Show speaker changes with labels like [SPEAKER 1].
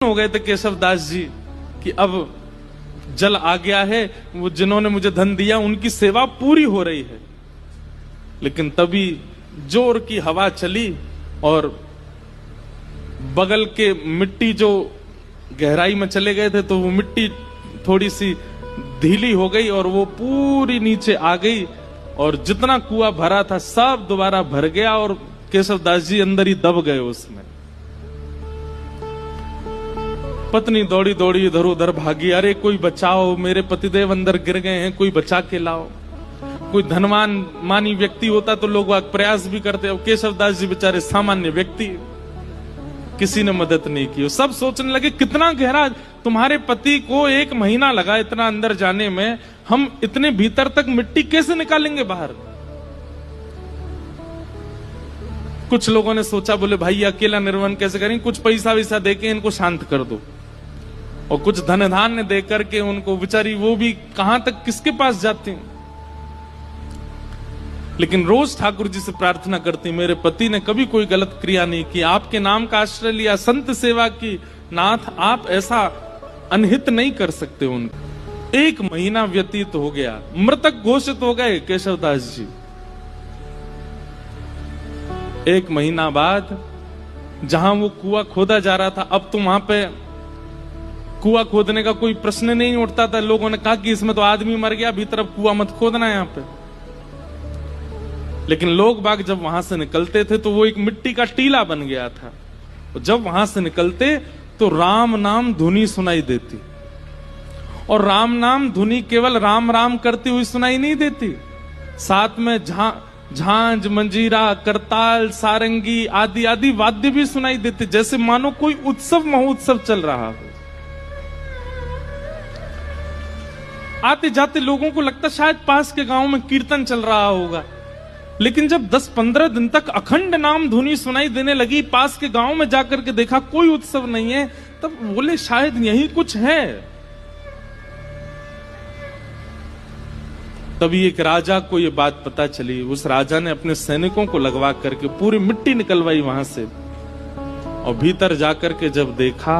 [SPEAKER 1] हो गए थे केशवदास जी कि अब जल आ गया है, वो जिन्होंने मुझे धन दिया उनकी सेवा पूरी हो रही है। लेकिन तभी जोर की हवा चली और बगल के मिट्टी जो गहराई में चले गए थे तो वो मिट्टी थोड़ी सी ढीली हो गई और वो पूरी नीचे आ गई और जितना कुआं भरा था सब दोबारा भर गया और केशवदास जी अंदर ही दब गए उसमें। पत्नी दौड़ी दौड़ी इधर उधर भागी, अरे कोई बचाओ, मेरे पतिदेव अंदर गिर गए हैं, कोई बचा के लाओ। कोई धनवान मानी व्यक्ति होता तो लोग प्रयास भी करते। अब केशवदास जी बेचारे सामान्य व्यक्ति, किसी ने मदद नहीं की। सब सोचने लगे कितना गहरा, तुम्हारे पति को 1 महीना लगा इतना अंदर जाने में, हम इतने भीतर तक मिट्टी कैसे निकालेंगे बाहर। कुछ लोगों ने सोचा, बोले भाई अकेला निर्वन कैसे करेंगे, कुछ पैसा वैसा देके इनको शांत कर दो और कुछ धन धान्य दे करके उनको, बेचारी वो भी कहां तक किसके पास जाती। लेकिन रोज ठाकुर जी से प्रार्थना करती, मेरे पति ने कभी कोई गलत क्रिया नहीं की, आपके नाम का आश्रय लिया, संत सेवा की, नाथ आप ऐसा अनहित नहीं कर सकते उनको। 1 महीना व्यतीत हो गया, मृतक घोषित हो गए केशवदास जी। 1 महीना बाद जहां वो कुआं खोदा जा रहा था, अब तो वहां पे कुआं खोदने का कोई प्रश्न नहीं उठता था। लोगों ने कहा कि इसमें तो आदमी मर गया, भीतर अब कुआं मत खोदना यहां पे। लेकिन लोग बाग जब वहां से निकलते थे तो वो एक मिट्टी का टीला बन गया था। जब वहां से निकलते तो राम नाम धुनी सुनाई देती, और राम नाम धुनी केवल राम राम करती हुई सुनाई नहीं देती, साथ में झांझ, मंजीरा, करताल, सारंगी आदि आदि वाद्य भी सुनाई देते, जैसे मानो कोई उत्सव महोत्सव चल रहा हो। आते जाते लोगों को लगता शायद पास के गांव में कीर्तन चल रहा होगा। लेकिन जब 10-15 दिन तक अखंड नाम धुनी सुनाई देने लगी, पास के गांव में जाकर के देखा कोई उत्सव नहीं है, तब बोले शायद यही कुछ है। तभी एक राजा को यह बात पता चली। उस राजा ने अपने सैनिकों को लगवा करके पूरी मिट्टी निकलवाई वहां से, और भीतर जाकर के जब देखा